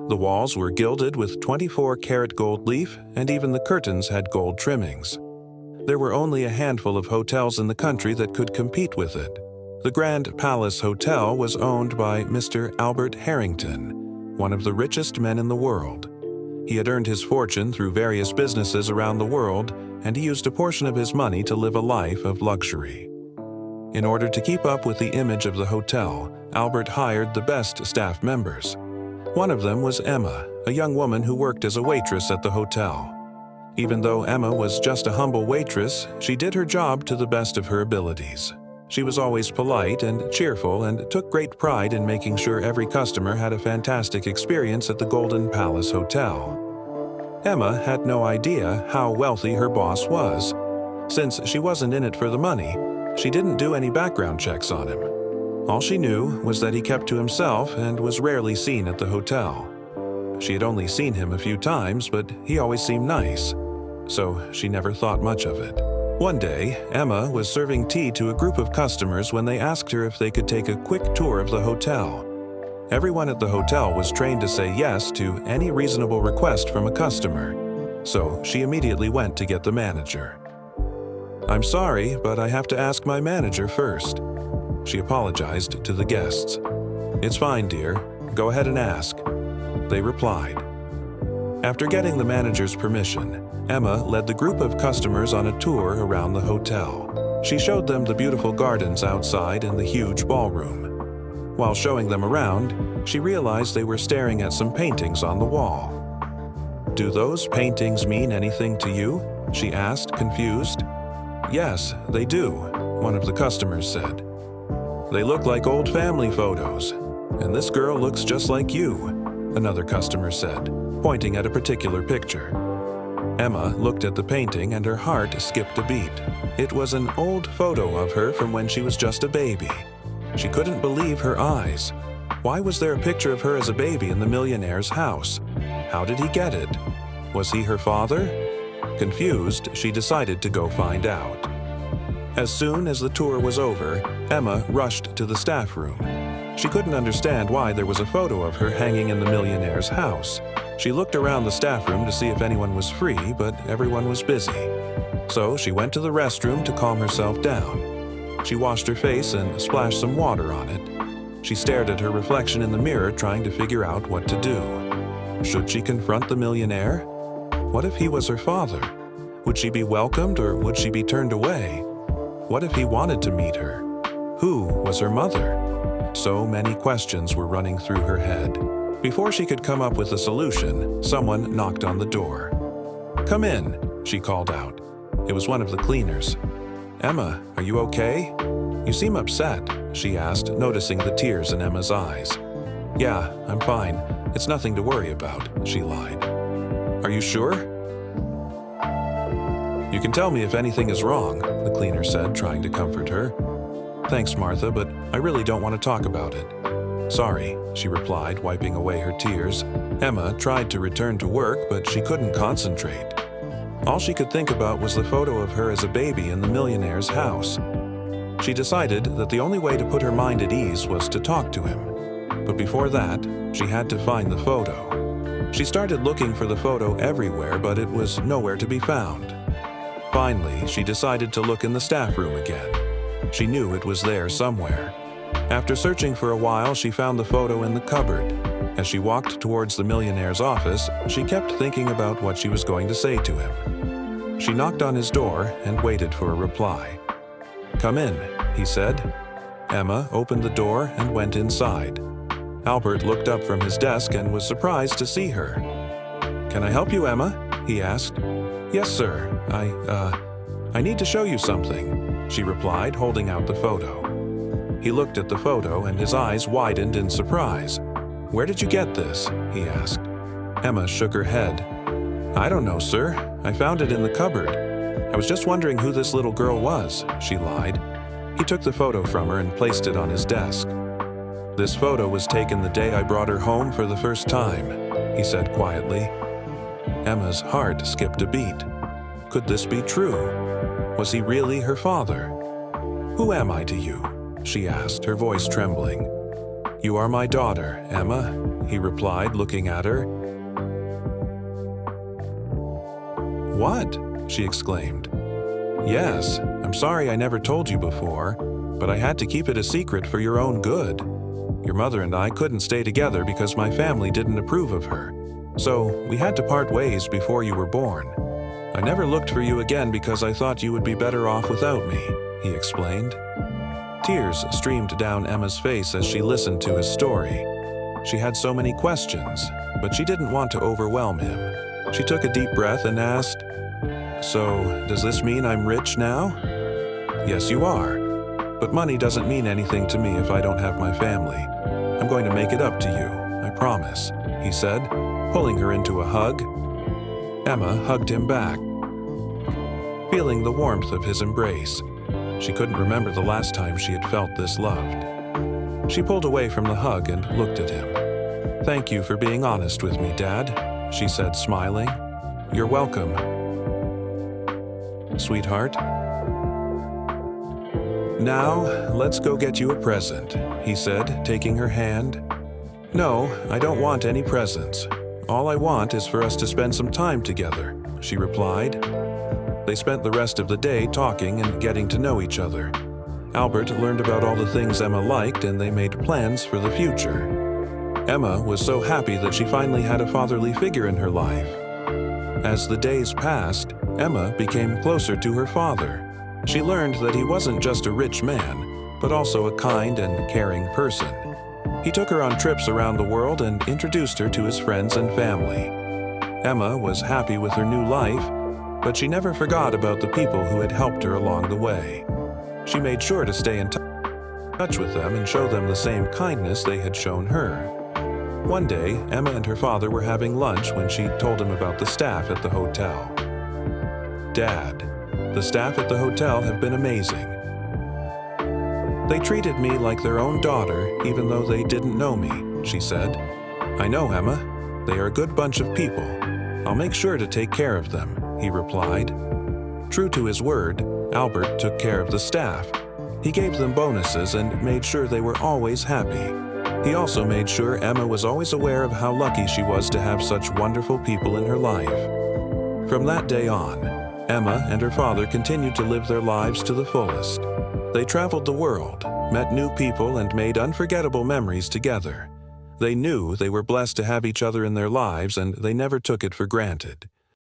The walls were gilded with 24-karat gold leaf, and even the curtains had gold trimmings. There were only a handful of hotels in the country that could compete with it. The Grand Palace Hotel was owned by Mr. Albert Harrington, one of the richest men in the world. He had earned his fortune through various businesses around the world, and he used a portion of his money to live a life of luxury. In order to keep up with the image of the hotel, Albert hired the best staff members. One of them was Emma, a young woman who worked as a waitress at the hotel. Even though Emma was just a humble waitress, she did her job to the best of her abilities. She was always polite and cheerful and took great pride in making sure every customer had a fantastic experience at the Golden Palace Hotel. Emma had no idea how wealthy her boss was. Since she wasn't in it for the money, she didn't do any background checks on him. All she knew was that he kept to himself and was rarely seen at the hotel. She had only seen him a few times, but he always seemed nice, so she never thought much of it. One day, Emma was serving tea to a group of customers when they asked her if they could take a quick tour of the hotel. Everyone at the hotel was trained to say yes to any reasonable request from a customer, so she immediately went to get the manager. "I'm sorry, but I have to ask my manager first." She apologized to the guests. "It's fine, dear. Go ahead and ask," they replied. After getting the manager's permission, Emma led the group of customers on a tour around the hotel. She showed them the beautiful gardens outside and the huge ballroom. While showing them around, she realized they were staring at some paintings on the wall. "Do those paintings mean anything to you?" she asked, confused. "Yes, they do," one of the customers said. "They look like old family photos, and this girl looks just like you," another customer said, pointing at a particular picture. Emma looked at the painting and her heart skipped a beat. It was an old photo of her from when she was just a baby. She couldn't believe her eyes. Why was there a picture of her as a baby in the millionaire's house? How did he get it? Was he her father? Confused, she decided to go find out. As soon as the tour was over, Emma rushed to the staff room. She couldn't understand why there was a photo of her hanging in the millionaire's house. She looked around the staff room to see if anyone was free, but everyone was busy. So she went to the restroom to calm herself down. She washed her face and splashed some water on it. She stared at her reflection in the mirror, trying to figure out what to do. Should she confront the millionaire? What if he was her father? Would she be welcomed or would she be turned away? What if he wanted to meet her? Who was her mother? So many questions were running through her head. Before she could come up with a solution, someone knocked on the door. "Come in," she called out. It was one of the cleaners. "Emma, are you okay? You seem upset," she asked, noticing the tears in Emma's eyes. "Yeah, I'm fine. It's nothing to worry about," she lied. "Are you sure?" "You can tell me if anything is wrong," the cleaner said, trying to comfort her. "Thanks, Martha, but I really don't want to talk about it." "Sorry," she replied, wiping away her tears. Emma tried to return to work, but she couldn't concentrate. All she could think about was the photo of her as a baby in the millionaire's house. She decided that the only way to put her mind at ease was to talk to him. But before that, she had to find the photo. She started looking for the photo everywhere, but it was nowhere to be found. Finally, she decided to look in the staff room again. She knew it was there somewhere. After searching for a while, she found the photo in the cupboard. As she walked towards the millionaire's office, she kept thinking about what she was going to say to him. She knocked on his door and waited for a reply. "Come in," he said. Emma opened the door and went inside. Albert looked up from his desk and was surprised to see her. "Can I help you, Emma?" he asked. "Yes, sir. I need to show you something," she replied, holding out the photo. He looked at the photo and his eyes widened in surprise. "Where did you get this?" he asked. Emma shook her head. "I don't know, sir. I found it in the cupboard. I was just wondering who this little girl was," she lied. He took the photo from her and placed it on his desk. "This photo was taken the day I brought her home for the first time," he said quietly. Emma's heart skipped a beat. Could this be true? Was he really her father? "Who am I to you?" she asked, her voice trembling. "You are my daughter, Emma," he replied, looking at her. "What?" she exclaimed. "Yes, I'm sorry I never told you before, but I had to keep it a secret for your own good. Your mother and I couldn't stay together because my family didn't approve of her. So we had to part ways before you were born. I never looked for you again because I thought you would be better off without me," he explained. Tears streamed down Emma's face as she listened to his story. She had so many questions, but she didn't want to overwhelm him. She took a deep breath and asked, "So, does this mean I'm rich now?" "Yes, you are. But money doesn't mean anything to me if I don't have my family. I'm going to make it up to you, I promise," he said, pulling her into a hug. Emma hugged him back, feeling the warmth of his embrace. She couldn't remember the last time she had felt this loved. She pulled away from the hug and looked at him. "Thank you for being honest with me, Dad," she said, smiling. "You're welcome, sweetheart. Now, let's go get you a present," he said, taking her hand. "No, I don't want any presents. All I want is for us to spend some time together," she replied. They spent the rest of the day talking and getting to know each other. Albert learned about all the things Emma liked, and they made plans for the future. Emma was so happy that she finally had a fatherly figure in her life. As the days passed, Emma became closer to her father. She learned that he wasn't just a rich man, but also a kind and caring person. He took her on trips around the world and introduced her to his friends and family. Emma was happy with her new life, but she never forgot about the people who had helped her along the way. She made sure to stay in touch with them and show them the same kindness they had shown her. One day, Emma and her father were having lunch when she told him about the staff at the hotel. "Dad, the staff at the hotel have been amazing. They treated me like their own daughter, even though they didn't know me," she said. "I know, Emma. They are a good bunch of people. I'll make sure to take care of them," he replied. True to his word, Albert took care of the staff. He gave them bonuses and made sure they were always happy. He also made sure Emma was always aware of how lucky she was to have such wonderful people in her life. From that day on, Emma and her father continued to live their lives to the fullest. They traveled the world, met new people, and made unforgettable memories together. They knew they were blessed to have each other in their lives, and they never took it for granted.